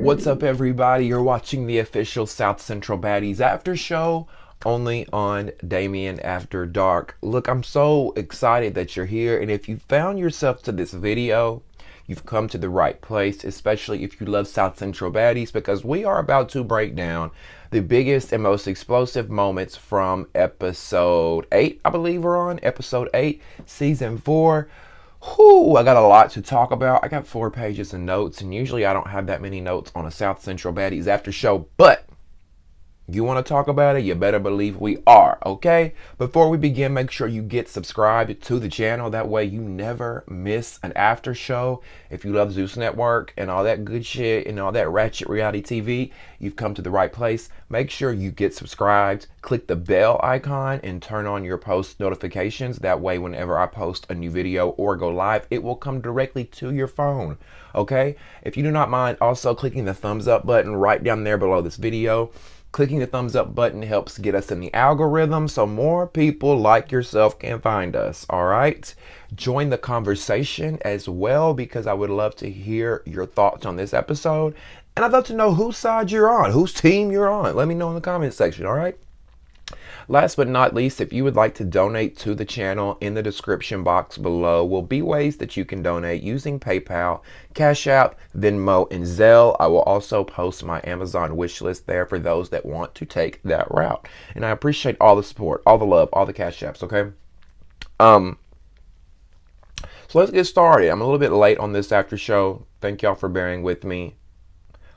What's up, everybody? You're watching the official South Central Baddies Aftershow, only on Damieon After Dark. Look, I'm so excited that you're here, and if you found yourself to this video, you've come to the right place, especially if you love South Central Baddies, because we are about to break down the biggest and most explosive moments from episode 8, I believe we're on, episode 8, season 4. Whew, I got a lot to talk about. I got 4 pages of notes, and usually I don't have that many notes on a South Central Baddies After Show, but you want to talk about it, you better believe we are, okay? Before we begin, make sure you get subscribed to the channel. That way you never miss an after show. If you love Zeus Network and all that good shit and all that ratchet reality TV, you've come to the right place. Make sure you get subscribed. Click the bell icon and turn on your post notifications. That way whenever I post a new video or go live, it will come directly to your phone, okay? If you do not mind also clicking the thumbs up button right down there below this video. Clicking the thumbs up button helps get us in the algorithm so more people like yourself can find us, all right? Join the conversation as well, because I would love to hear your thoughts on this episode. And I'd love to know whose side you're on, whose team you're on. Let me know in the comment section, all right? Last but not least, if you would like to donate to the channel, in the description box below will be ways that you can donate using PayPal, Cash App, Venmo, and Zelle. I will also post my Amazon wish list there for those that want to take that route. And I appreciate all the support, all the love, all the Cash Apps, okay? So let's get started. I'm a little bit late on this after show. Thank y'all for bearing with me.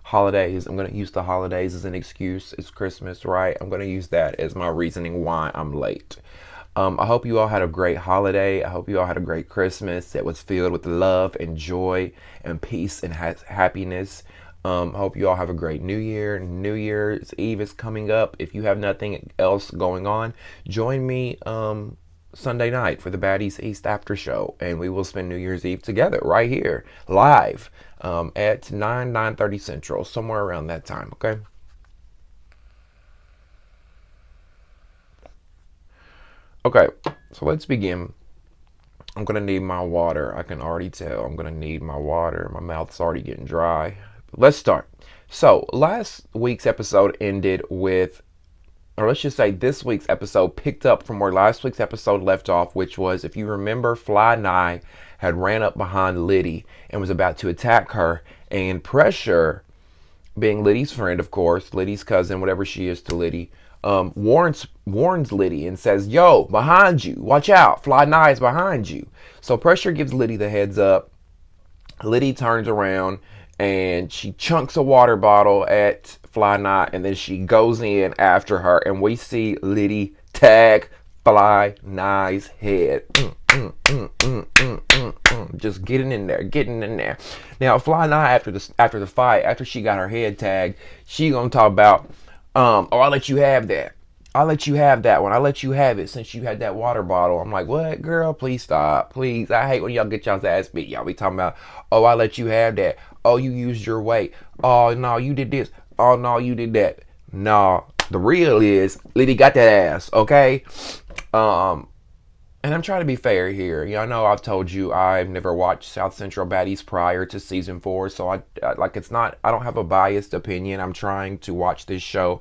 Holidays, I'm going to use the holidays as an excuse. It's Christmas, right? I'm going to use that as my reasoning why I'm late. I hope you all had a great holiday. I hope you all had a great Christmas that was filled with love and joy and peace and happiness. I hope you all have a great New Year. New Year's Eve is coming up. If you have nothing else going on, join me Sunday night for the Baddies East After Show, and we will spend New Year's Eve together right here, live, at 9:30 Central, somewhere around that time, okay? Okay, so let's begin. I'm going to need my water. I can already tell I'm going to need my water. My mouth's already getting dry. But let's start. So, last week's episode ended with, or let's just say this week's episode picked up from where last week's episode left off, which was, if you remember, Fly Nye had ran up behind Liddy and was about to attack her, and Pressure, being Liddy's friend, of course, Liddy's cousin, whatever she is to Liddy, warns Liddy and says, yo, behind you, watch out, Fly Nye is behind you. So Pressure gives Liddy the heads up. Liddy turns around and she chunks a water bottle at Fly Nye, and then she goes in after her, and we see Liddy tag Fly Nye's head. Just getting in there. Now Fly Nye, after the fight, after she got her head tagged, she gonna talk about, oh, I'll let you have that. I'll let you have that one. I'll let you have it since you had that water bottle. I'm like, what, girl? Please stop. Please. I hate when y'all get y'all's ass beat. Y'all be talking about, oh, I'll let you have that. Oh, you used your weight. Oh, no, you did this. Oh, no, you did that. No, the real is, Liddy got that ass, okay? And I'm trying to be fair here. You know, I know I've told you I've never watched South Central Baddies prior to season 4, so I don't have a biased opinion. I'm trying to watch this show,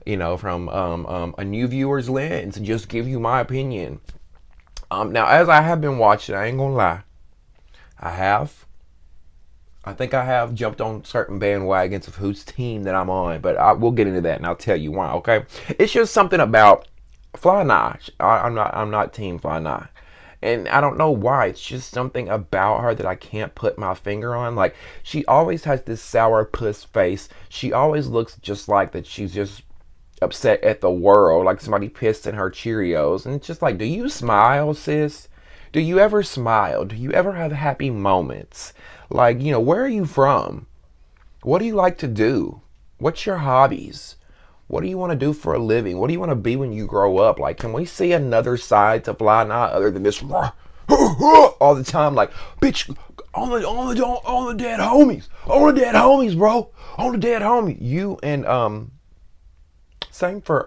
you know, from a new viewer's lens and just give you my opinion. Now, as I have been watching, I ain't gonna lie, I think I have jumped on certain bandwagons of whose team that I'm on, but we'll get into that and I'll tell you why, okay? It's just something about Fly Nye. I'm not team Fly Nye. And I don't know why. It's just something about her that I can't put my finger on. Like, she always has this sour puss face. She always looks just like that she's just upset at the world, like somebody pissed in her Cheerios. And it's just like, do you smile, sis? Do you ever smile? Do you ever have happy moments? Like, you know, where are you from? What do you like to do? What's your hobbies? What do you want to do for a living? What do you want to be when you grow up? Like, can we see another side to Fly Nye other than this all the time? Like, bitch, on the dead homies. On the dead homies, bro. On the dead homie. You and, same for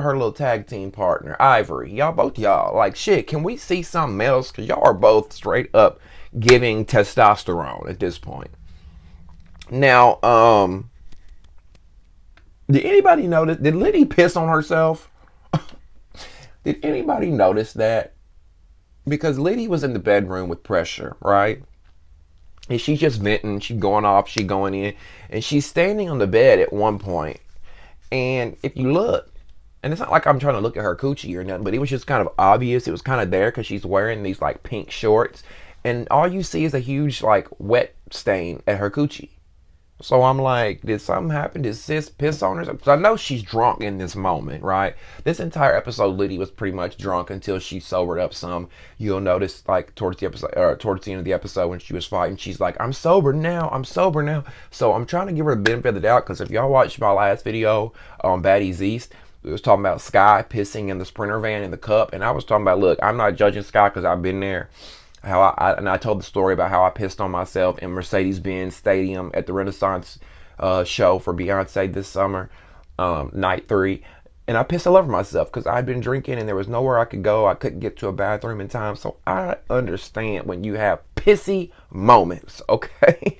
her little tag team partner, Ivory. Both y'all. Like, shit, can we see something else? Because y'all are both straight up giving testosterone at this point. Now, did anybody notice? Did Liddy piss on herself? Did anybody notice that? Because Liddy was in the bedroom with pressure, right? And she's just venting, she going off, she going in, and she's standing on the bed at one point. And if you look, and it's not like I'm trying to look at her coochie or nothing, but it was just kind of obvious. It was kind of there because she's wearing these like pink shorts, and all you see is a huge like wet stain at her coochie. So I'm like, did something happen? Did sis piss on her? Because I know she's drunk in this moment, right? This entire episode, Liddy was pretty much drunk until she sobered up some. You'll notice, like towards the episode, or towards the end of the episode, when she was fighting, she's like, "I'm sober now. I'm sober now." So I'm trying to give her the benefit of the doubt, because if y'all watched my last video on Baddies East, we was talking about Sky pissing in the Sprinter van in the cup, and I was talking about, look, I'm not judging Sky because I've been there. I told the story about how I pissed on myself in Mercedes-Benz Stadium at the Renaissance show for Beyonce this summer, night 3, and I pissed all over myself because I'd been drinking and there was nowhere I could go. I couldn't get to a bathroom in time, so I understand when you have pissy moments, okay?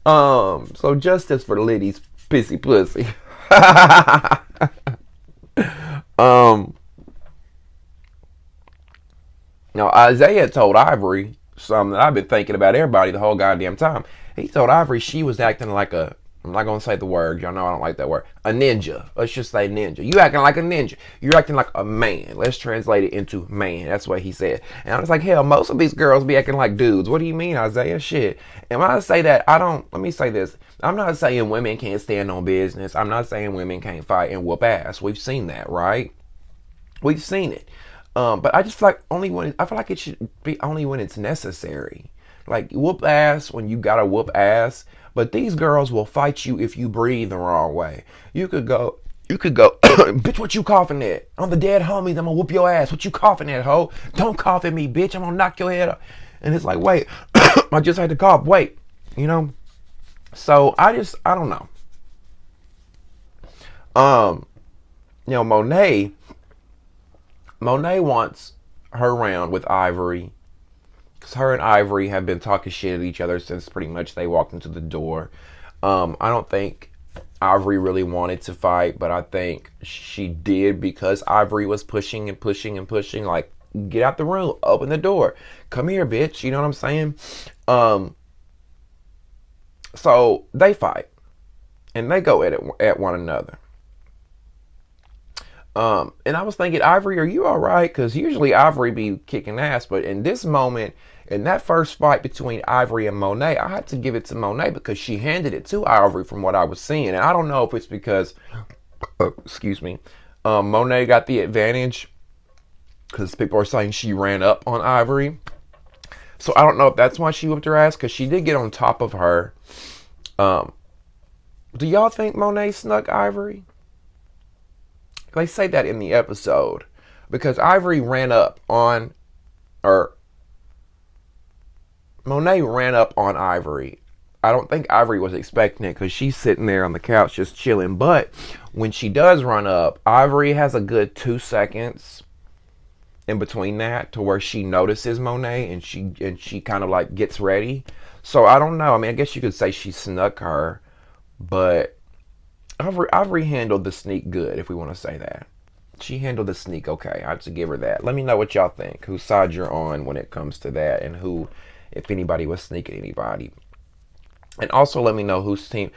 So justice for Liddy's pissy pussy. um. Now, Isaiah told Ivory something that I've been thinking about everybody the whole goddamn time. He told Ivory she was acting like a, I'm not going to say the word, y'all know I don't like that word, a ninja. Let's just say ninja. You acting like a ninja. You're acting like a man. Let's translate it into man. That's what he said. And I was like, hell, most of these girls be acting like dudes. What do you mean, Isaiah? Shit. And when I say that, let me say this. I'm not saying women can't stand on business. I'm not saying women can't fight and whoop ass. We've seen that, right? We've seen it. But I just feel like I feel like it should be only when it's necessary. Like, whoop ass when you gotta whoop ass. But these girls will fight you if you breathe the wrong way. You could go, bitch, what you coughing at? I'm the dead homies, I'm gonna whoop your ass. What you coughing at, ho? Don't cough at me, bitch, I'm gonna knock your head up. And it's like, wait, I just had to cough, wait, you know? So I don't know. Monet wants her round with Ivory, because her and Ivory have been talking shit at each other since pretty much they walked into the door. I don't think Ivory really wanted to fight, but I think she did because Ivory was pushing and pushing and pushing, like, get out the room, open the door, come here, bitch, you know what I'm saying? So they fight, and they go at one another. And I was thinking, Ivory, are you all right? Because usually Ivory be kicking ass, but in this moment, in that first fight between Ivory and Monet, I had to give it to Monet because she handed it to Ivory from what I was seeing. And I don't know if it's because, excuse me, Monet got the advantage because people are saying she ran up on Ivory. So I don't know if that's why she whipped her ass, because she did get on top of her. Do y'all think Monet snuck Ivory? They say that in the episode because Ivory ran up on, or Monet ran up on Ivory. I don't think Ivory was expecting it because she's sitting there on the couch just chilling. But when she does run up, Ivory has a good 2 seconds in between that to where she notices Monet and she kind of like gets ready. So I don't know. I mean, I guess you could say she snuck her, but Ivory handled the sneak good, if we want to say that. She handled the sneak okay. I have to give her that. Let me know what y'all think. Whose side you're on when it comes to that, and who, if anybody was sneaking anybody. And also let me know whose team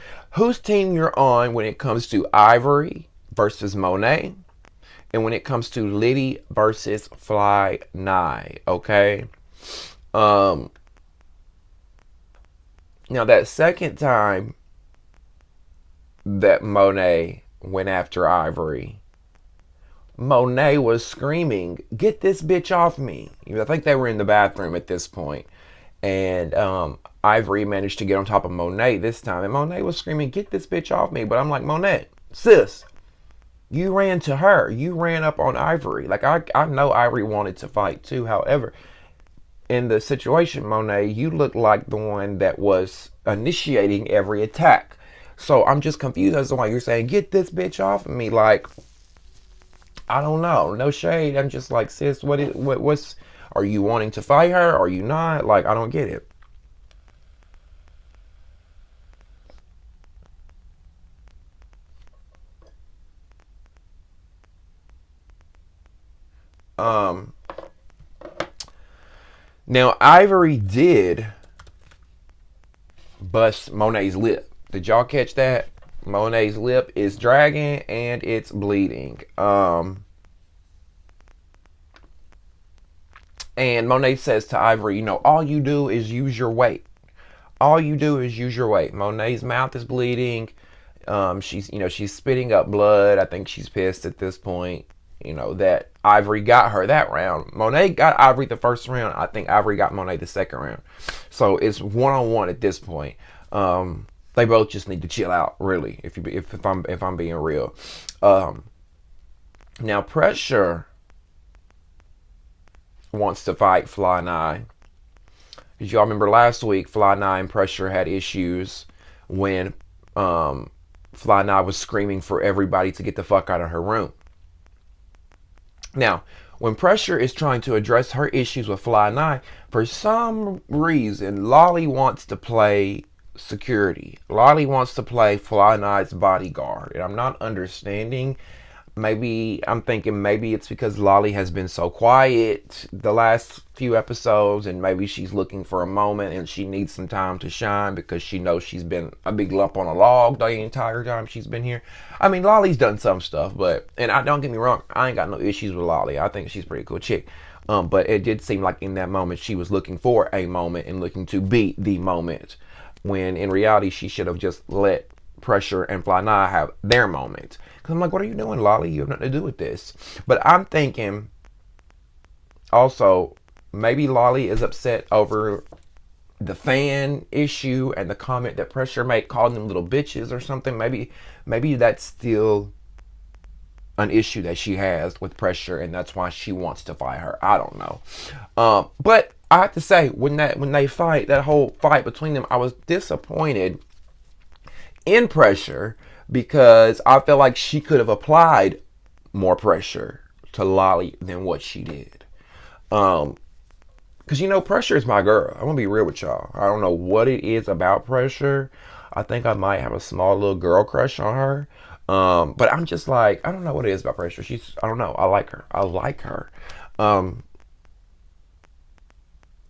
you're on when it comes to Ivory versus Monet, and when it comes to Liddy versus Fly Nye. Okay. Now that second time that Monet went after Ivory, Monet was screaming, "Get this bitch off me." I think they were in the bathroom at this point. And Ivory managed to get on top of Monet this time. And Monet was screaming, "Get this bitch off me." But I'm like, Monet, sis, you ran to her. You ran up on Ivory. Like, I know Ivory wanted to fight too. However, in the situation, Monet, you look like the one that was initiating every attack. So I'm just confused as to why you're saying, "Get this bitch off of me." Like, I don't know. No shade. I'm just like, sis, what's, are you wanting to fight her? Or are you not? Like, I don't get it. Um, Now Ivory did bust Monet's lip. Did y'all catch that? Monet's lip is dragging and it's bleeding. And Monet says to Ivory, you know, all you do is use your weight. All you do is use your weight. Monet's mouth is bleeding. She's spitting up blood. I think she's pissed at this point. That Ivory got her that round. Monet got Ivory the first round. I think Ivory got Monet the second round. So it's 1-on-1 at this point. They both just need to chill out, really. If I'm being real. Now Pressure wants to fight Fly 9. Because y'all remember last week, Fly 9 Pressure had issues when Fly 9 was screaming for everybody to get the fuck out of her room. Now, when Pressure is trying to address her issues with Fly 9, for some reason, Lolly wants to play security. Lolly wants to play Fly 9's bodyguard. And I'm not understanding. I'm thinking maybe it's because Lolly has been so quiet the last few episodes, and maybe she's looking for a moment and she needs some time to shine because she knows she's been a big lump on a log the entire time she's been here. I mean, Lolly's done some stuff, and I don't get me wrong, I ain't got no issues with Lolly. I think she's a pretty cool chick. But it did seem like in that moment she was looking for a moment and looking to be the moment, when in reality she should have just let Pressure and Fly 9 have their moment. Because I'm like, what are you doing, Lolly? You have nothing to do with this. But I'm thinking also maybe Lolly is upset over the fan issue and the comment that Pressure made calling them little bitches or something. Maybe that's still an issue that she has with Pressure, and that's why she wants to fight her. I don't know. But I have to say, when they fight, that whole fight between them, I was disappointed in Pressure because I felt like she could have applied more pressure to Lolly than what she did. Because Pressure is my girl. I'm gonna be real with y'all. I don't know what it is about Pressure. I think I might have a small little girl crush on her. But I'm just like, I don't know what it is about Pressure. I don't know. I like her.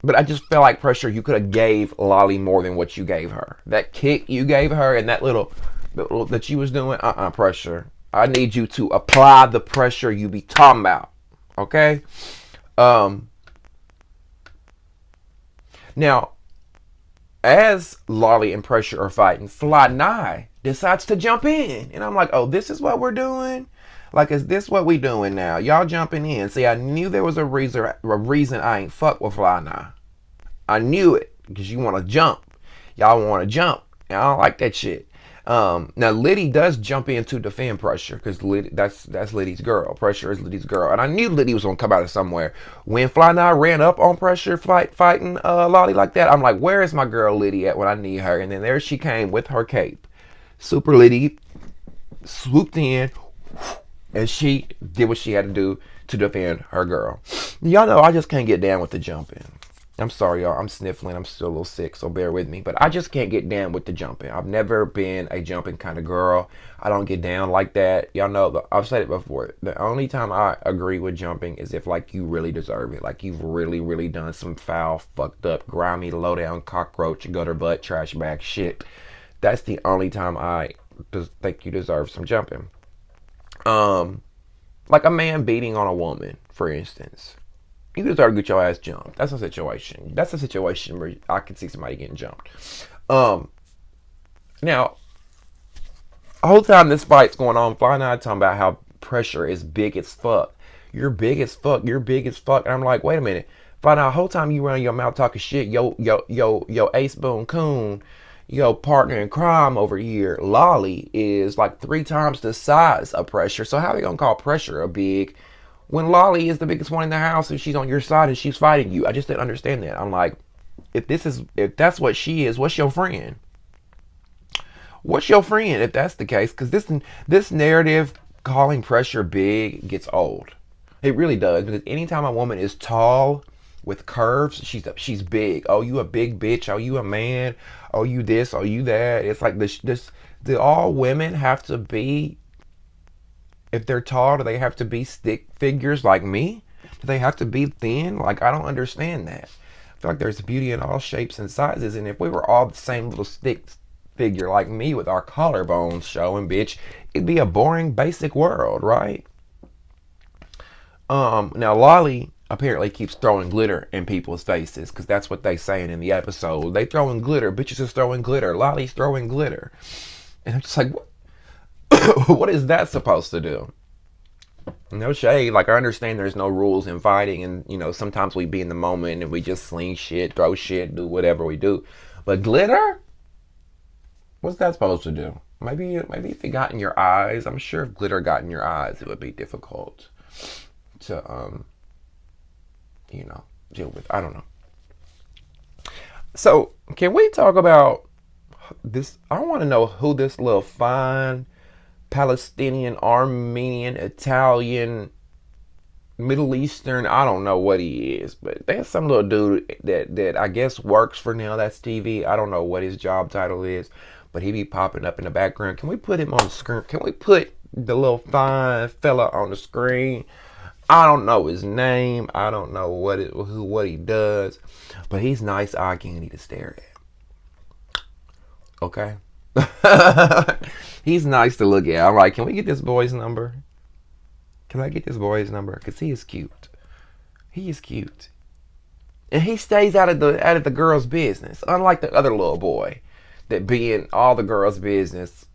But I just felt like Pressure, you could have gave Lolly more than what you gave her. That kick you gave her and that little that she was doing, Pressure. I need you to apply the pressure you be talking about. Okay? Now, as Lolly and Pressure are fighting, Fly 9 decides to jump in. And I'm like, oh, this is what we're doing? Like, is this what we doing now? Y'all jumping in. See, I knew there was a reason I ain't fuck with Fly 9. I knew it. Because you want to jump. Y'all want to jump. And I don't like that shit. Now, Liddy does jump in to defend Pressure. Because that's Liddy's girl. Pressure is Liddy's girl. And I knew Liddy was going to come out of somewhere. When Fly 9 ran up on Pressure fighting Lolly like that, I'm like, where is my girl Liddy at when I need her? And then there she came with her cape. Super Liddy swooped in. And she did what she had to do to defend her girl. Y'all know I just can't get down with the jumping. I'm sorry, y'all. I'm sniffling. I'm still a little sick, so bear with me. But I just can't get down with the jumping. I've never been a jumping kind of girl. I don't get down like that. Y'all know, I've said it before. The only time I agree with jumping is if, like, you really deserve it. Like, you've really, really done some foul, fucked up, grimy, low-down, cockroach, gutter butt, trash bag shit. That's the only time I think you deserve some jumping. Like a man beating on a woman, for instance. You deserve to get your ass jumped. That's a situation. That's a situation where I can see somebody getting jumped. Now, the whole time this fight's going on, Fly 9 talking about how Pressure is big as fuck. You're big as fuck. You're big as fuck. And I'm like, wait a minute. Fly 9, the whole time you run your mouth talking shit, yo, Ace Boone Coon, yo, partner in crime over here, Lolly, is like 3 times the size of Pressure. So how are you gonna call Pressure a big when Lolly is the biggest one in the house and she's on your side and she's fighting you? I just didn't understand that. I'm like, if that's what she is, what's your friend? What's your friend if that's the case? Because this narrative calling Pressure big gets old. It really does. Because anytime a woman is tall with curves, she's big. Oh, you a big bitch. Oh, you a man. Oh, you this. Oh, you that. It's like this. Do all women have to be, if they're tall, do they have to be stick figures like me? Do they have to be thin? Like, I don't understand that. I feel like there's beauty in all shapes and sizes, and if we were all the same little stick figure like me with our collarbones showing, bitch, it'd be a boring, basic world, right? Now Lolly apparently keeps throwing glitter in people's faces because that's what they saying in the episode. They throwing glitter. Bitches is throwing glitter. Lolly's throwing glitter. And I'm just like, what? What is that supposed to do? No shade. Like, I understand there's no rules in fighting, and you know sometimes we be in the moment and we just sling shit, throw shit, do whatever we do. But glitter? What's that supposed to do? Maybe if it got in your eyes. I'm sure if glitter got in your eyes, it would be difficult to deal with. I don't know. So can we talk about this? I want to know who this little fine Palestinian, Armenian, Italian, Middle Eastern, I don't know what he is, but there's some little dude that I guess works for NowThatsTv. I don't know what his job title is, but he be popping up in the background. Can we put him on the screen? Can we put the little fine fella on the screen? I don't know his name. I don't know what he does, but he's nice eye candy to stare at. Okay. He's nice to look at. I'm like, can we get this boy's number? Can I get this boy's number? Because he is cute. He is cute. And he stays out of the girl's business. Unlike the other little boy that be in all the girls' business.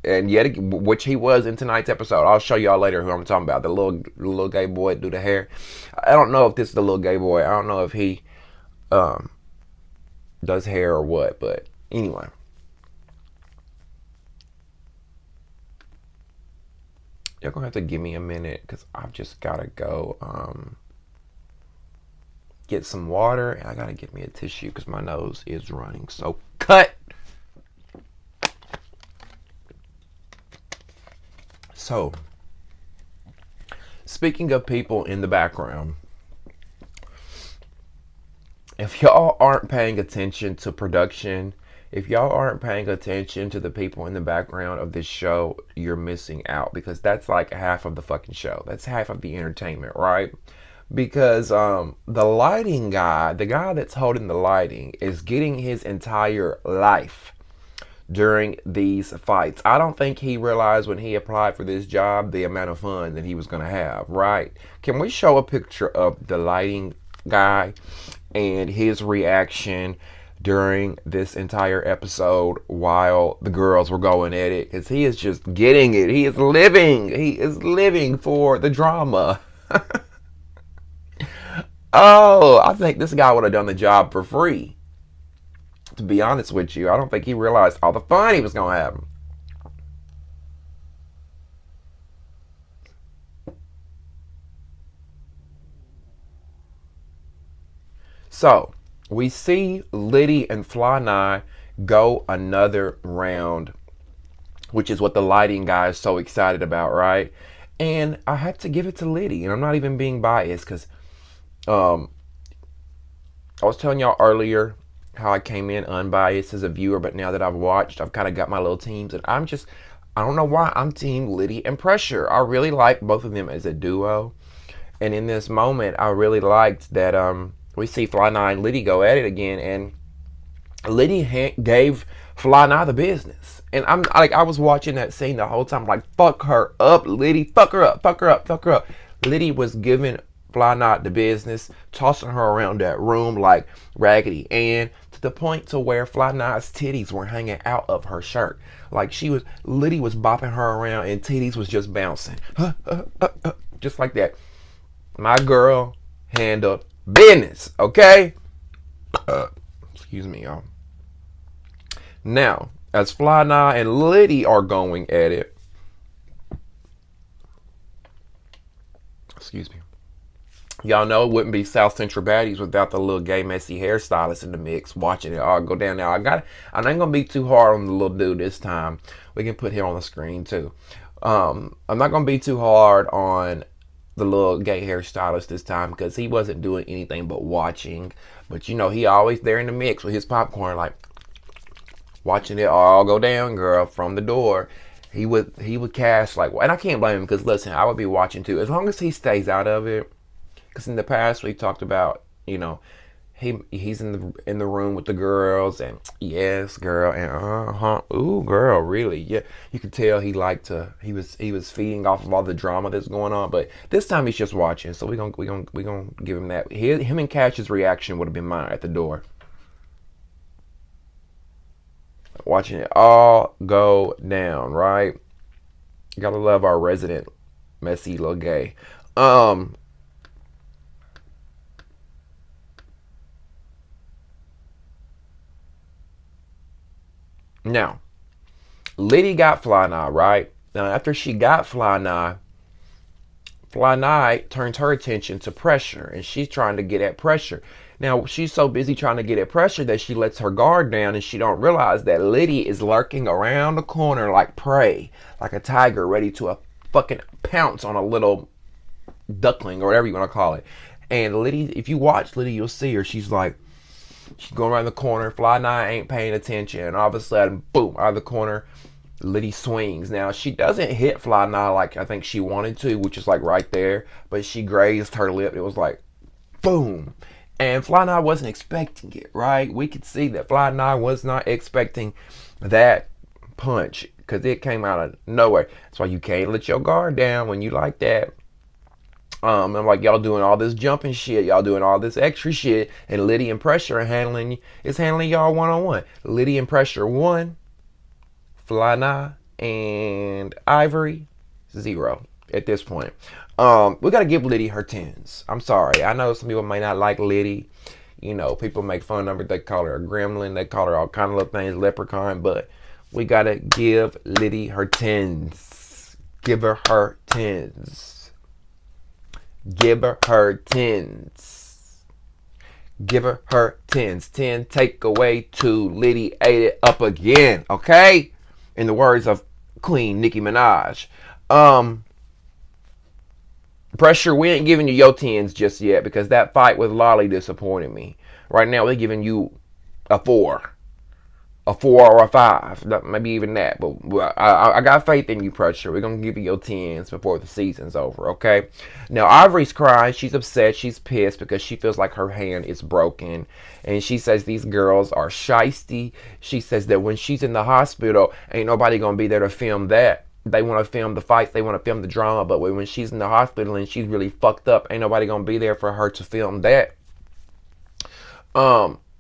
And yet, which he was in tonight's episode. I'll show y'all later who I'm talking about. The little gay boy do the hair. I don't know if this is the little gay boy. I don't know if he does hair or what. But anyway. You're going to have to give me a minute because I've just got to go get some water. And I got to get me a tissue because my nose is running. So, cut! So, speaking of people in the background, if y'all aren't paying attention to production, if y'all aren't paying attention to the people in the background of this show, you're missing out because that's like half of the fucking show. That's half of the entertainment, right? Because the lighting guy, the guy that's holding the lighting, is getting his entire life during these fights. I don't think he realized when he applied for this job the amount of fun that he was going to have, right? Can we show a picture of the lighting guy and his reaction during this entire episode while the girls were going at it? Because he is just getting it. He is living for the drama. Oh, I think this guy would have done the job for free. To be honest with you, I don't think he realized all the fun he was going to have. So, we see Liddy and Fly Nye go another round, which is what the lighting guy is so excited about, right? And I have to give it to Liddy, and I'm not even being biased because I was telling y'all earlier how I came in unbiased as a viewer, but now that I've watched, I've kind of got my little teams, and I don't know why, I'm team Liddy and Pressure. I really like both of them as a duo, and in this moment, I really liked that we see Fly Nye and Liddy go at it again, and Liddy gave Fly Nye the business, and I'm like, I was watching that scene the whole time, like, fuck her up, Liddy, fuck her up, fuck her up, fuck her up. Liddy was giving Fly Nye the business, tossing her around that room like Raggedy Ann, to the point to where Fly Nye's titties were hanging out of her shirt. Like Liddy was bopping her around and titties was just bouncing. Just like that. My girl handled business, okay? Excuse me, y'all. Now, as Fly Nye and Liddy are going at it, excuse me, y'all know it wouldn't be South Central Baddies without the little gay messy hairstylist in the mix watching it all go down. Now I ain't gonna be too hard on the little dude this time. We can put him on the screen too. I'm not gonna be too hard on the little gay hairstylist this time because he wasn't doing anything but watching. But you know, he always there in the mix with his popcorn, like watching it all go down, girl, from the door. He would cast like, and I can't blame him because listen, I would be watching too. As long as he stays out of it, Because in the past we've talked about, he's in the room with the girls, and yes, girl, and ooh, girl, really, yeah. You could tell he was feeding off of all the drama that's going on, but this time he's just watching. So we gonna give him that. Him and Cash's reaction would have been mine at the door, watching it all go down. Right, gotta love our resident messy little gay. Now, Liddy got Fly Nye, right? Now, after she got Fly Nye turns her attention to Pressure, and she's trying to get at Pressure. Now, she's so busy trying to get at Pressure that she lets her guard down, and she don't realize that Liddy is lurking around the corner like prey, like a tiger ready to fucking pounce on a little duckling or whatever you want to call it. And Liddy, if you watch Liddy, you'll see her. She's going around the corner. Fly Nye ain't paying attention, and all of a sudden, boom, out of the corner, Liddy swings. Now, she doesn't hit Fly Nye like I think she wanted to, which is like right there, but she grazed her lip. It was like, boom. And Fly Nye wasn't expecting it, right? We could see that Fly Nye was not expecting that punch because it came out of nowhere. That's why you can't let your guard down when you like that. I'm like, y'all doing all this jumping shit, y'all doing all this extra shit, and Liddy and Pressure are handling y'all one-on-one. Liddy and Pressure 1, Fly Nye and Ivory 0 at this point. We gotta give Liddy her 10s. I'm sorry. I know some people may not like Liddy. People make fun of her. They call her a gremlin. They call her all kind of little things, leprechaun. But we gotta give Liddy her 10s. Give her her 10s. Give her her 10s. Give her her 10s. 10 take away 2. Liddy ate it up again. Okay? In the words of Queen Nicki Minaj. Pressure, we ain't giving you your 10s just yet because that fight with Lolly disappointed me. Right now, we're giving you a 4. A 4 or a 5. Maybe even that. But I got faith in you, Pressure. We're going to give you your 10s before the season's over, okay? Now, Ivory's crying. She's upset. She's pissed because she feels like her hand is broken. And she says these girls are shisty. She says that when she's in the hospital, ain't nobody going to be there to film that. They want to film the fights. They want to film the drama. But when she's in the hospital and she's really fucked up, ain't nobody going to be there for her to film that.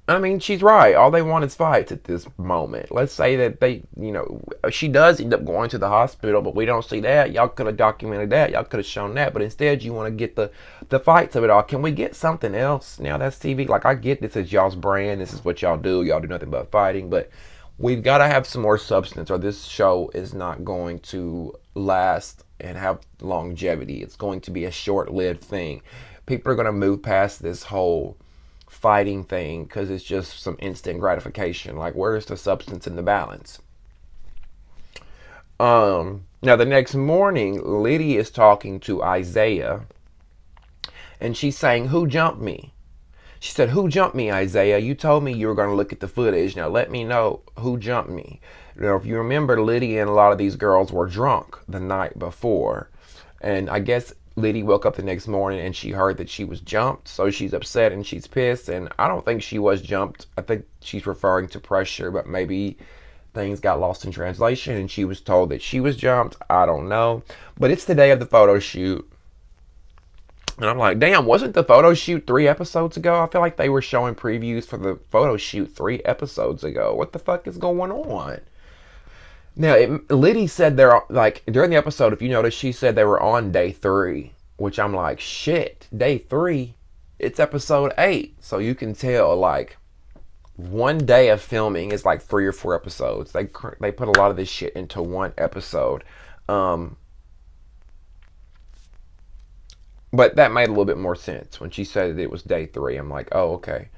I mean, she's right. All they want is fights at this moment. Let's say that she does end up going to the hospital, but we don't see that. Y'all could have documented that. Y'all could have shown that. But instead, you want to get the fights of it all. Can we get something else? Now, that's TV. Like, I get this is y'all's brand. This is what y'all do. Y'all do nothing but fighting. But we've got to have some more substance, or this show is not going to last and have longevity. It's going to be a short-lived thing. People are going to move past this whole fighting thing because it's just some instant gratification. Like, where's the substance and the balance? Now the next morning, Liddy is talking to Isaiah, and she's saying, "Who jumped me?" She said, "Who jumped me, Isaiah? You told me you were going to look at the footage. Now let me know who jumped me." Now, if you remember, Liddy and a lot of these girls were drunk the night before, and I guess Liddy woke up the next morning and she heard that she was jumped, so she's upset and she's pissed. And I don't think she was jumped. I think she's referring to Pressure, but maybe things got lost in translation and she was told that she was jumped. I don't know. But it's the day of the photo shoot. And I'm like, damn, wasn't the photo shoot 3 episodes ago? I feel like they were showing previews for the photo shoot 3 episodes ago. What the fuck is going on? Now, Liddy said they're, like, during the episode, if you notice, she said they were on day 3, which I'm like, shit, day 3? It's episode 8. So you can tell, like, one day of filming is like 3 or 4 episodes. They put a lot of this shit into one episode. But that made a little bit more sense when she said that it was day 3. I'm like, oh, okay.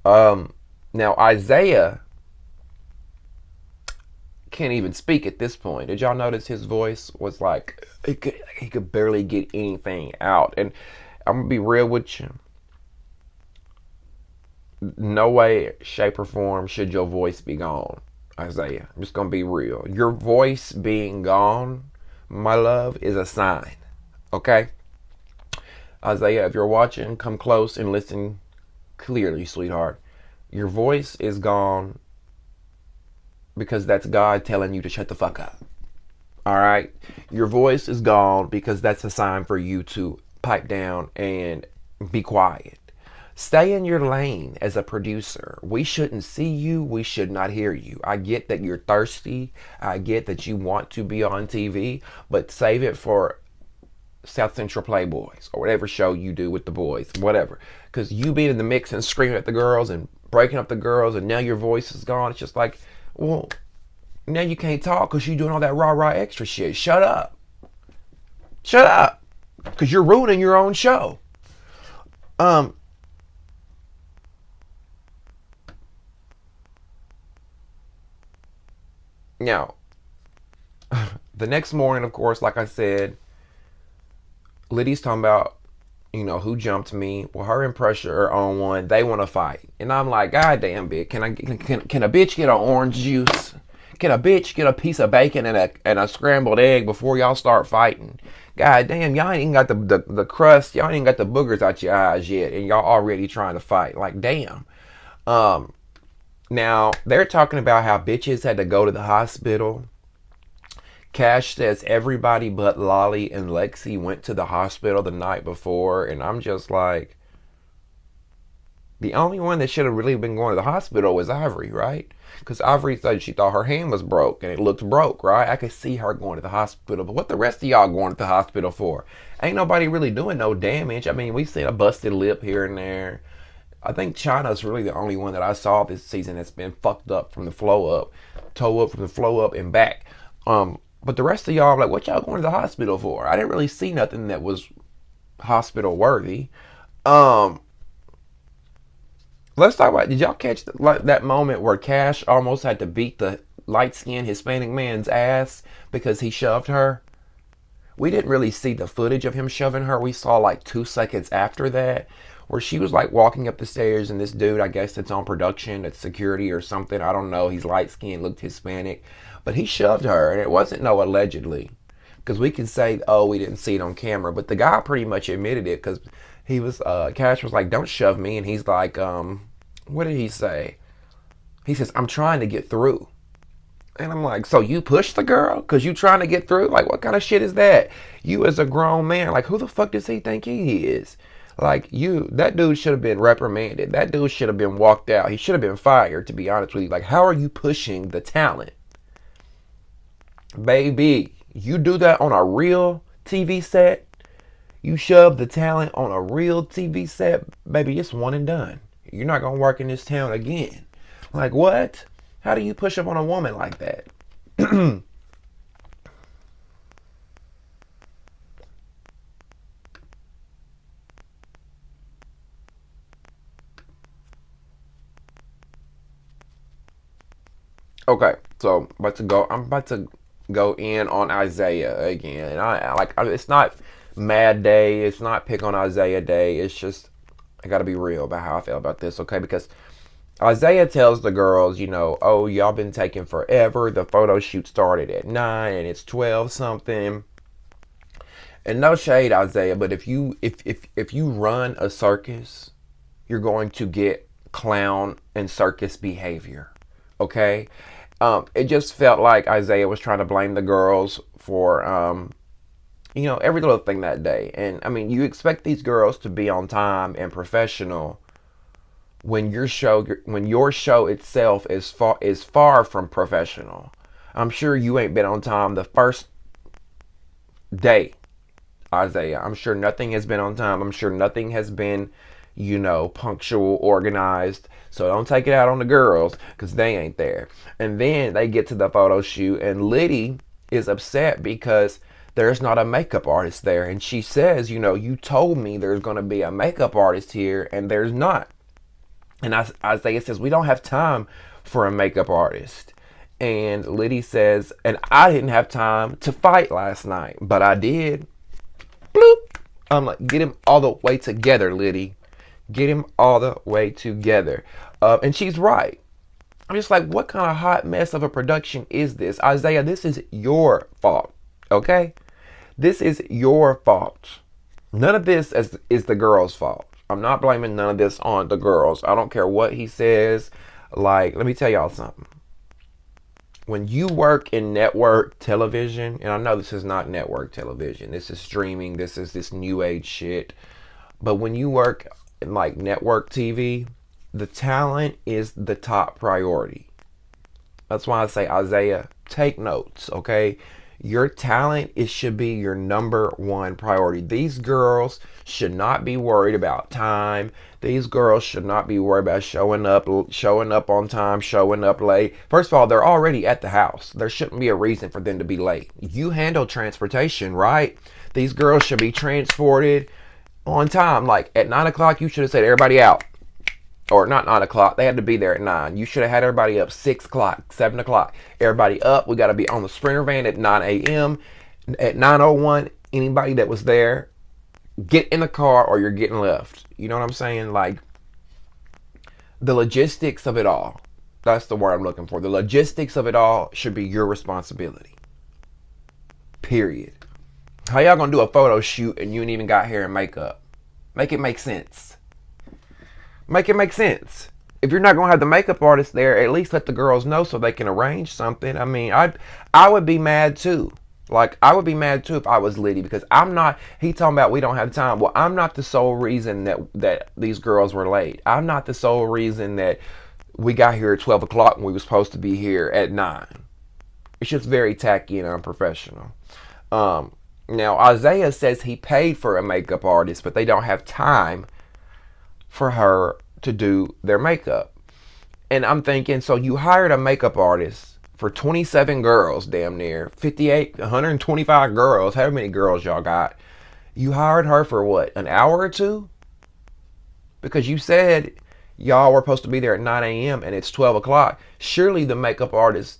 Now, Isaiah can't even speak at this point. Did y'all notice his voice was like, he could barely get anything out? And I'm going to be real with you. No way, shape, or form should your voice be gone, Isaiah. I'm just going to be real. Your voice being gone, my love, is a sign. Okay? Isaiah, if you're watching, come close and listen clearly, sweetheart. Your voice is gone because that's God telling you to shut the fuck up. All right? Your voice is gone because that's a sign for you to pipe down and be quiet. Stay in your lane as a producer. We shouldn't see you. We should not hear you. I get that you're thirsty. I get that you want to be on TV, but save it for South Central Playboys or whatever show you do with the boys, whatever. Because you being in the mix and screaming at the girls and breaking up the girls, and now your voice is gone. It's just like, well, now you can't talk because you're doing all that rah-rah extra shit. Shut up. Shut up. Because you're ruining your own show. Now, the next morning, of course, like I said, Liddy's talking about, who jumped me. Well, her and Pressure are on one. They want to fight. And I'm like, God damn, bitch. Can a bitch get an orange juice? Can a bitch get a piece of bacon and a scrambled egg before y'all start fighting? God damn, y'all ain't even got the crust. Y'all ain't even got the boogers out your eyes yet. And y'all already trying to fight. Like, damn. Now, they're talking about how bitches had to go to the hospital. Cash says everybody but Lolly and Lexi went to the hospital the night before. And I'm just like, the only one that should have really been going to the hospital was Ivory, right? Because Ivory said she thought her hand was broke and it looked broke, right? I could see her going to the hospital. But what the rest of y'all going to the hospital for? Ain't nobody really doing no damage. I mean, we seen a busted lip here and there. I think China's really the only one that I saw this season that's been fucked up from the flow up, toe up from the flow up and back. But the rest of y'all, like, what y'all going to the hospital for? I didn't really see nothing that was hospital worthy. Let's talk about, did y'all catch that moment where Cash almost had to beat the light-skinned Hispanic man's ass because he shoved her? We didn't really see the footage of him shoving her. We saw like 2 seconds after that, where she was like walking up the stairs and this dude, I guess that's on production, that's security or something, I don't know, he's light-skinned, looked Hispanic, but he shoved her, and it wasn't no allegedly, because we can say, oh, we didn't see it on camera, but the guy pretty much admitted it, because he was, Cash was like, don't shove me, and he's like, what did he say? He says, I'm trying to get through. And I'm like, so you pushed the girl because you trying to get through? Like, what kind of shit is that? You as a grown man, like, who the fuck does he think he is? Like, that dude should have been reprimanded. That dude should have been walked out. He should have been fired, to be honest with you. Like, how are you pushing the talent? Baby, you do that on a real TV set? You shove the talent on a real TV set? Baby, it's one and done. You're not going to work in this town again. Like, what? How do you push up on a woman like that? Okay, so I'm about to go in on Isaiah again. And it's not mad day, it's not pick on Isaiah day. It's just, I gotta be real about how I feel about this, okay? Because Isaiah tells the girls, oh, y'all been taking forever. The photo shoot started at 9 and it's 12 something. And no shade, Isaiah, but if you run a circus, you're going to get clown and circus behavior. Okay? It just felt like Isaiah was trying to blame the girls for every little thing that day. And I mean, you expect these girls to be on time and professional when your show itself is far from professional. I'm sure you ain't been on time the first day, Isaiah. I'm sure nothing has been on time. I'm sure nothing has been, punctual, organized. So don't take it out on the girls because they ain't there. And then they get to the photo shoot and Liddy is upset because there's not a makeup artist there. And she says, you told me there's going to be a makeup artist here and there's not. And Isaiah says, we don't have time for a makeup artist. And Liddy says, and I didn't have time to fight last night, but I did. Bloop. I'm like, get him all the way together, Liddy. Get him all the way together. And she's right. I'm just like, what kind of hot mess of a production is this? Isaiah, this is your fault, okay? This is your fault. None of this is the girl's fault. I'm not blaming none of this on the girls. I don't care what he says. Like, let me tell y'all something. When you work in network television, and I know this is not network television, this is streaming, this is this new age shit. But when you work in like network TV, the talent is the top priority. That's why I say, Isaiah, take notes, okay? Your talent, it should be your number one priority. These girls should not be worried about time. These girls should not be worried about showing up on time, showing up late. First of all, they're already at the house. There shouldn't be a reason for them to be late. You handle transportation, right? These girls should be transported on time. Like at 9 o'clock, you should have said, everybody out. Or not 9 o'clock. They had to be there at 9. You should have had everybody up 6 o'clock, 7 o'clock. Everybody up. We got to be on the Sprinter van at 9 a.m. At 9:01, anybody that was there, get in the car or you're getting left. You know what I'm saying? Like, the logistics of it all. That's the word I'm looking for. The logistics of it all should be your responsibility. Period. How y'all gonna do a photo shoot and you ain't even got hair and makeup? Make it make sense. Make it make sense. If you're not going to have the makeup artist there, at least let the girls know so they can arrange something. I mean, I would be mad too. Like, I would be mad too if I was Liddy, because I'm not, he talking about we don't have time. Well, I'm not the sole reason that these girls were late. I'm not the sole reason that we got here at 12 o'clock when we were supposed to be here at 9. It's just very tacky and unprofessional. Now, Isaiah says he paid for a makeup artist, but they don't have time for her to do their makeup. And I'm thinking, so you hired a makeup artist for 27 girls, damn near 58, 125 girls, however many girls y'all got. You hired her for what, an hour or two? Because you said y'all were supposed to be there at 9 a.m. and it's 12 o'clock. Surely the makeup artist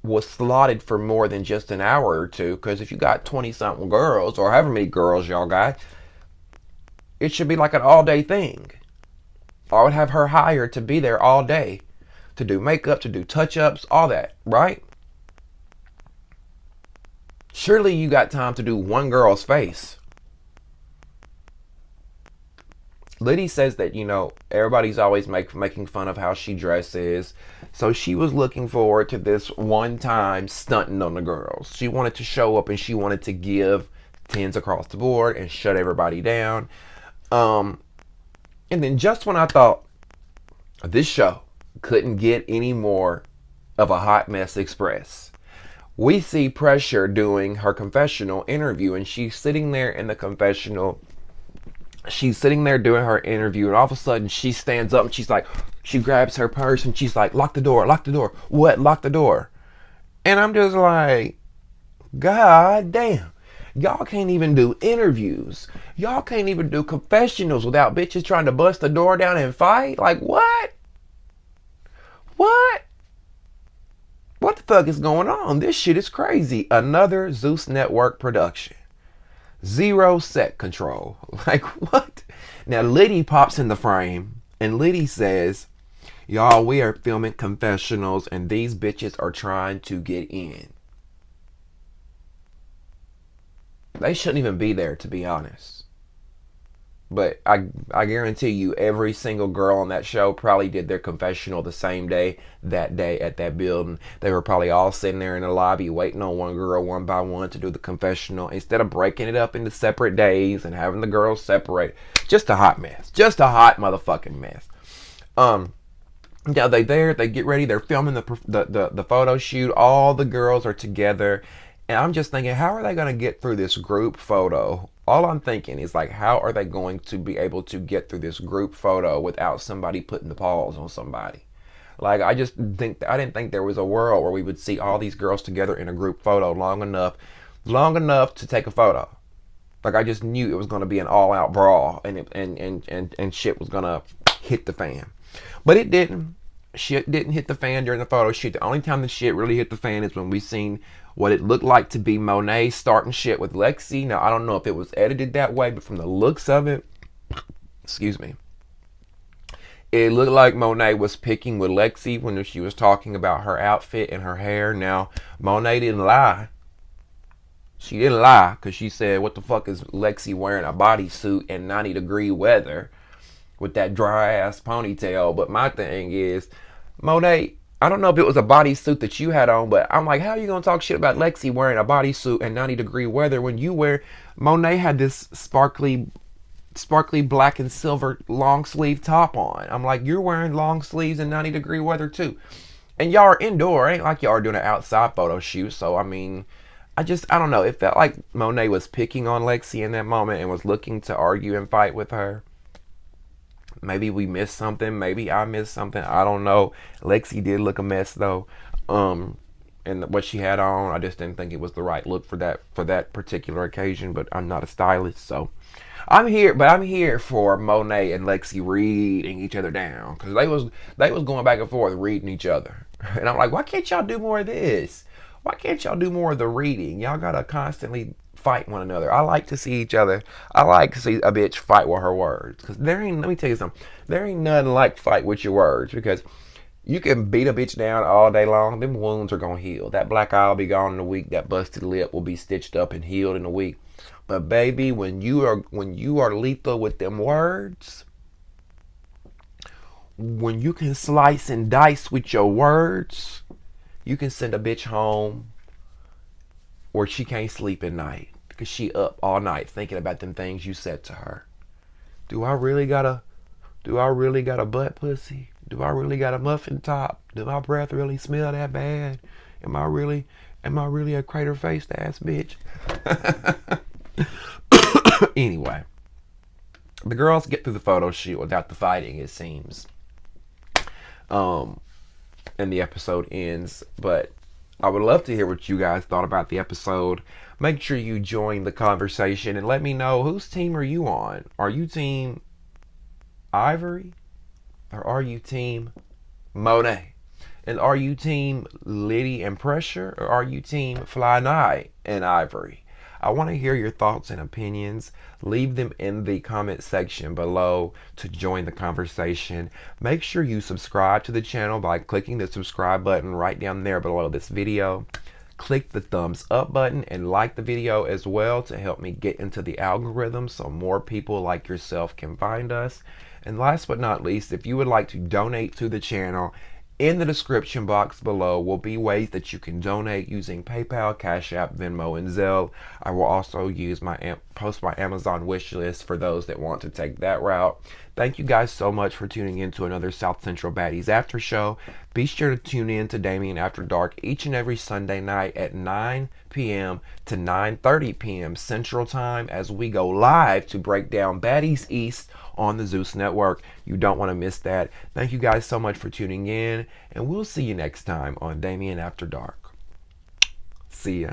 was slotted for more than just an hour or two, because if you got 20 something girls, or however many girls y'all got, it should be like an all day thing. I would have her hired to be there all day, to do makeup, to do touch-ups, all that, right? Surely you got time to do one girl's face. Liddy says that, you know, everybody's always making fun of how she dresses. So she was looking forward to this one time stunting on the girls. She wanted to show up and she wanted to give 10s across the board and shut everybody down. And then just when I thought this show couldn't get any more of a hot mess express, we see Pressure doing her confessional interview, and she's sitting there in the confessional. She's sitting there doing her interview, and all of a sudden she stands up and she's like, she grabs her purse and she's like, lock the door, lock the door. What? Lock the door. And I'm just like, God damn. Y'all can't even do interviews. Y'all can't even do confessionals without bitches trying to bust the door down and fight. Like, what? What? What the fuck is going on? This shit is crazy. Another Zeus Network production. Zero set control. Like, what? Now, Liddy pops in the frame, and Liddy says, y'all, we are filming confessionals, and these bitches are trying to get in. They shouldn't even be there, to be honest. But I guarantee you, every single girl on that show probably did their confessional the same day, that day at that building. They were probably all sitting there in the lobby waiting on one girl one by one to do the confessional, instead of breaking it up into separate days and having the girls separate. Just a hot mess. Just a hot motherfucking mess. Now they get ready, they're filming the photo shoot. All the girls are together. And I'm just thinking, how are they going to get through this group photo? All I'm thinking is, like, how are they going to be able to get through this group photo without somebody putting the paws on somebody? Like, I didn't think there was a world where we would see all these girls together in a group photo long enough to take a photo. Like, I just knew it was going to be an all-out brawl, and shit was going to hit the fan. But it didn't. Shit didn't hit the fan during the photo shoot. The only time the shit really hit the fan is when we seen what it looked like to be Monet starting shit with Lexi. Now, I don't know if it was edited that way, but from the looks of it, excuse me, it looked like Monet was picking with Lexi when she was talking about her outfit and her hair. Now, Monet didn't lie. She didn't lie because she said, what the fuck is Lexi wearing a bodysuit in 90-degree weather with that dry ass ponytail? But my thing is, Monet, I don't know if it was a bodysuit that you had on, but I'm like, how are you gonna talk shit about Lexi wearing a bodysuit in 90-degree weather when you wear? Monet had this sparkly black and silver long sleeve top on. I'm like, you're wearing long sleeves in 90-degree weather too. And y'all are indoor. It ain't like y'all are doing an outside photo shoot. So, I mean, I don't know. It felt like Monet was picking on Lexi in that moment and was looking to argue and fight with her. Maybe we missed something. Maybe I missed something. I don't know. Lexi did look a mess though. And what she had on, I just didn't think it was the right look for that particular occasion. But I'm not a stylist, so I'm here for Monet and Lexi reading each other down, because they was going back and forth reading each other, and I'm like, why can't y'all do more of this? Why can't y'all do more of the reading? Y'all gotta constantly fight one another. I like to see each other. I like to see a bitch fight with her words, because let me tell you something. There ain't nothing like fight with your words, because you can beat a bitch down all day long. Them wounds are gonna heal. That black eye will be gone in a week. That busted lip will be stitched up and healed in a week. But baby, when you are lethal with them words, when you can slice and dice with your words, you can send a bitch home where she can't sleep at night because she up all night thinking about them things you said to her. Do I really got a butt pussy? Do I really got a muffin top? Do my breath really smell that bad? Am I really a crater faced ass bitch? Anyway, the girls get through the photo shoot without the fighting, it seems. And the episode ends. But I would love to hear what you guys thought about the episode. Make sure you join the conversation and let me know, whose team are you on? Are you team Ivory? Or are you team Monet? And are you team Liddy and Pressure? Or are you team Fly Night and Ivory? I want to hear your thoughts and opinions. Leave them in the comment section below to join the conversation. Make sure you subscribe to the channel by clicking the subscribe button right down there below this video. Click the thumbs up button and like the video as well to help me get into the algorithm so more people like yourself can find us. And last but not least, if you would like to donate to the channel, in the description box below will be ways that you can donate using PayPal, Cash App, Venmo, and Zelle. I will also post my Amazon wish list for those that want to take that route. Thank you guys so much for tuning in to another South Central Baddies Aftershow. Be sure to tune in to Damien After Dark each and every Sunday night at 9 p.m. to 9:30 p.m. Central Time as we go live to break down Baddies East on the Zeus Network. You don't want to miss that. Thank you guys so much for tuning in, and we'll see you next time on Damien After Dark. See ya.